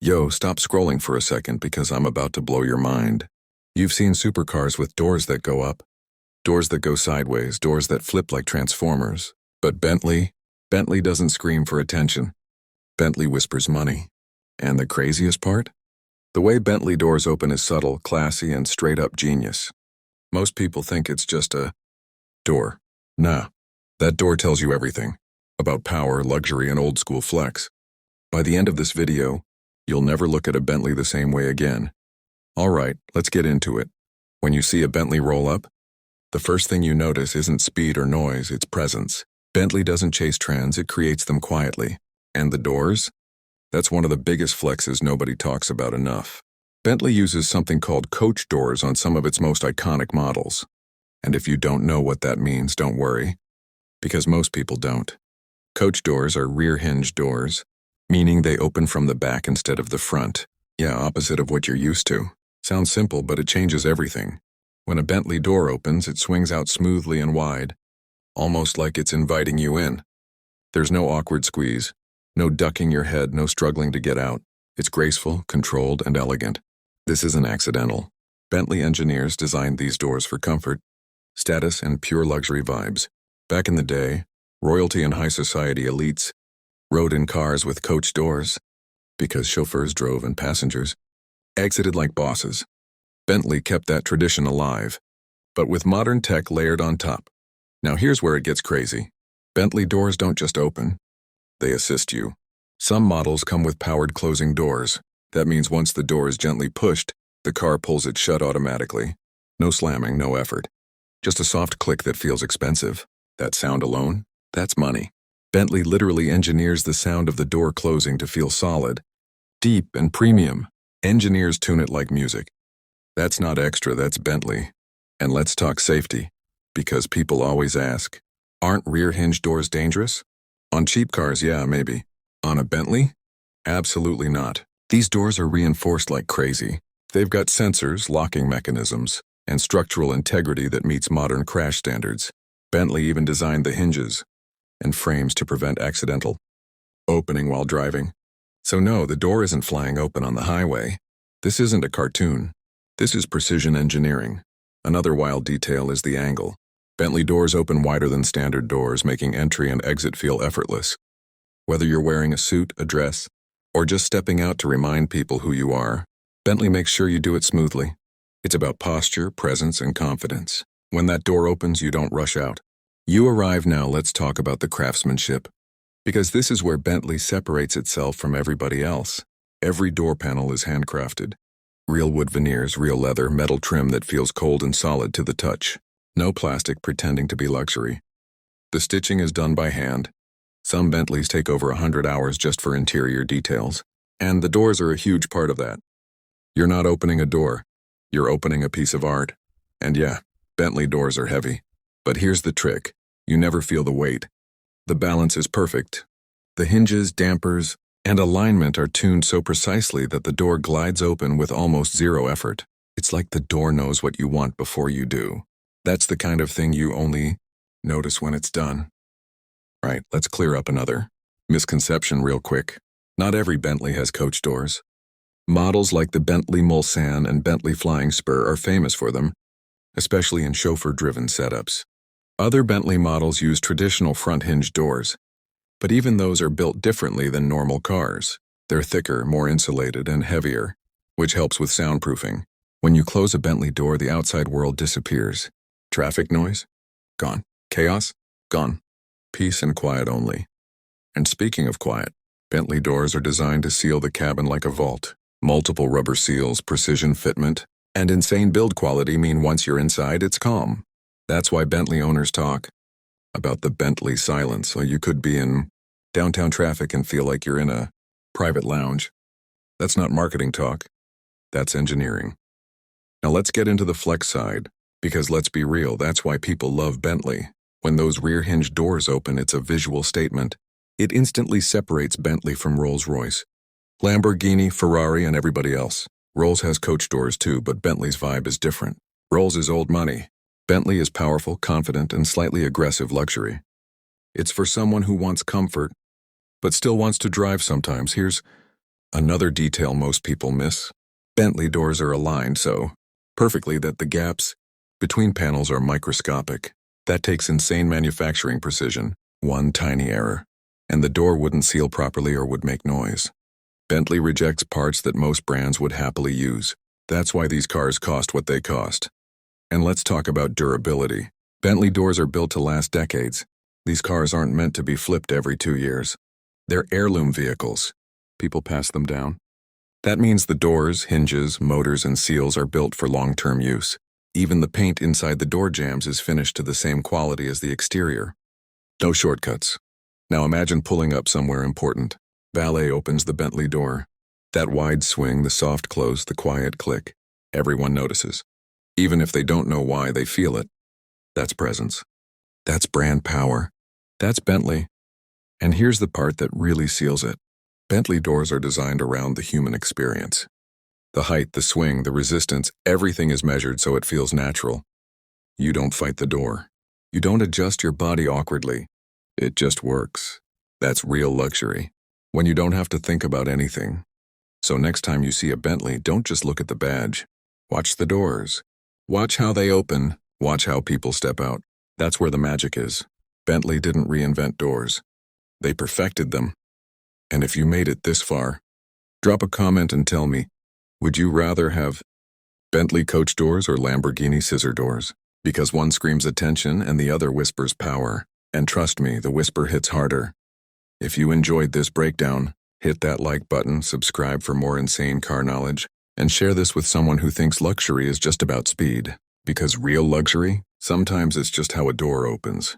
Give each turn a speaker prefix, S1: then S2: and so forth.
S1: Yo, stop scrolling for a second because I'm about to blow your mind. You've seen supercars with doors that go up, doors that go sideways, doors that flip like transformers. But Bentley doesn't scream for attention. Bentley whispers money. And the craziest part? The way Bentley doors open is subtle, classy, and straight-up genius. Most people think it's just a door. Nah, that door tells you everything about power, luxury, and old-school flex. By the end of this video, you'll never look at a Bentley the same way again. All right, let's get into it. When you see a Bentley roll up, the first thing you notice isn't speed or noise, it's presence. Bentley doesn't chase trends, it creates them quietly. And the doors? That's one of the biggest flexes nobody talks about enough. Bentley uses something called coach doors on some of its most iconic models. And if you don't know what that means, don't worry, because most people don't. Coach doors are rear-hinged doors, meaning they open from the back instead of the front. Yeah, opposite of what you're used to. Sounds simple, but it changes everything. When a Bentley door opens, it swings out smoothly and wide, almost like it's inviting you in. There's no awkward squeeze, no ducking your head, no struggling to get out. It's graceful, controlled, and elegant. This isn't accidental. Bentley engineers designed these doors for comfort, status, and pure luxury vibes. Back in the day, royalty and high society elites rode in cars with coach doors because chauffeurs drove and passengers exited like bosses. Bentley kept that tradition alive, but with modern tech layered on top. Now here's where it gets crazy. Bentley doors don't just open, they assist you. Some models come with powered closing doors. That means once the door is gently pushed, the car pulls it shut automatically. No slamming, no effort. Just a soft click that feels expensive. That sound alone, that's money. Bentley literally engineers the sound of the door closing to feel solid, deep, and premium. Engineers tune it like music. That's not extra, that's Bentley. And let's talk safety, because people always ask, aren't rear-hinged doors dangerous? On cheap cars, yeah, maybe. On a Bentley? Absolutely not. These doors are reinforced like crazy. They've got sensors, locking mechanisms, and structural integrity that meets modern crash standards. Bentley even designed the hinges and frames to prevent accidental opening while driving. So no, the door isn't flying open on the highway. This isn't a cartoon. This is precision engineering. Another wild detail is the angle. Bentley doors open wider than standard doors, making entry and exit feel effortless. Whether you're wearing a suit, a dress, or just stepping out to remind people who you are, Bentley makes sure you do it smoothly. It's about posture, presence, and confidence. When that door opens, you don't rush out. You arrive now, let's talk about the craftsmanship. Because this is where Bentley separates itself from everybody else. Every door panel is handcrafted. Real wood veneers, real leather, metal trim that feels cold and solid to the touch. No plastic pretending to be luxury. The stitching is done by hand. Some Bentleys take over 100 hours just for interior details. And the doors are a huge part of that. You're not opening a door. You're opening a piece of art. And yeah, Bentley doors are heavy. But here's the trick. You never feel the weight. The balance is perfect. The hinges, dampers, and alignment are tuned so precisely that the door glides open with almost zero effort. It's like the door knows what you want before you do. That's the kind of thing you only notice when it's done. Right, let's clear up another misconception real quick. Not every Bentley has coach doors. Models like the Bentley Mulsanne and Bentley Flying Spur are famous for them, especially in chauffeur-driven setups. Other Bentley models use traditional front-hinged doors, but even those are built differently than normal cars. They're thicker, more insulated, and heavier, which helps with soundproofing. When you close a Bentley door, the outside world disappears. Traffic noise? Gone. Chaos? Gone. Peace and quiet only. And speaking of quiet, Bentley doors are designed to seal the cabin like a vault. Multiple rubber seals, precision fitment, and insane build quality mean once you're inside, it's calm. That's why Bentley owners talk about the Bentley silence, so you could be in downtown traffic and feel like you're in a private lounge. That's not marketing talk. That's engineering. Now let's get into the flex side, because let's be real, that's why people love Bentley. When those rear-hinged doors open, it's a visual statement. It instantly separates Bentley from Rolls-Royce, Lamborghini, Ferrari, and everybody else. Rolls has coach doors too, but Bentley's vibe is different. Rolls is old money. Bentley is powerful, confident, and slightly aggressive luxury. It's for someone who wants comfort, but still wants to drive sometimes. Here's Another detail most people miss: Bentley doors are aligned so perfectly that the gaps between panels are microscopic. That takes insane manufacturing precision. One tiny error, and the door wouldn't seal properly or would make noise. Bentley rejects parts that most brands would happily use. That's why these cars cost what they cost. And let's talk about durability. Bentley doors are built to last decades. These cars aren't meant to be flipped every 2 years. They're heirloom vehicles. People pass them down. That means the doors, hinges, motors, and seals are built for long-term use. Even the paint inside the door jambs is finished to the same quality as the exterior. No shortcuts. Now imagine pulling up somewhere important. Valet opens the Bentley door. That wide swing, the soft close, the quiet click. Everyone notices. Even if they don't know why, they feel it. That's presence. That's brand power. That's Bentley. And here's the part that really seals it. Bentley doors are designed around the human experience. The height, the swing, the resistance, everything is measured so it feels natural. You don't fight the door. You don't adjust your body awkwardly. It just works. That's real luxury, when you don't have to think about anything. So next time you see a Bentley, don't just look at the badge. Watch the doors. Watch how they open. Watch how people step out. That's where the magic is. Bentley didn't reinvent doors. They perfected them. And if you made it this far, drop a comment and tell me, would you rather have Bentley coach doors or Lamborghini scissor doors? Because one screams attention and the other whispers power. And trust me, the whisper hits harder. If you enjoyed this breakdown, hit that like button, subscribe for more insane car knowledge, and share this with someone who thinks luxury is just about speed. Because real luxury, sometimes it's just how a door opens.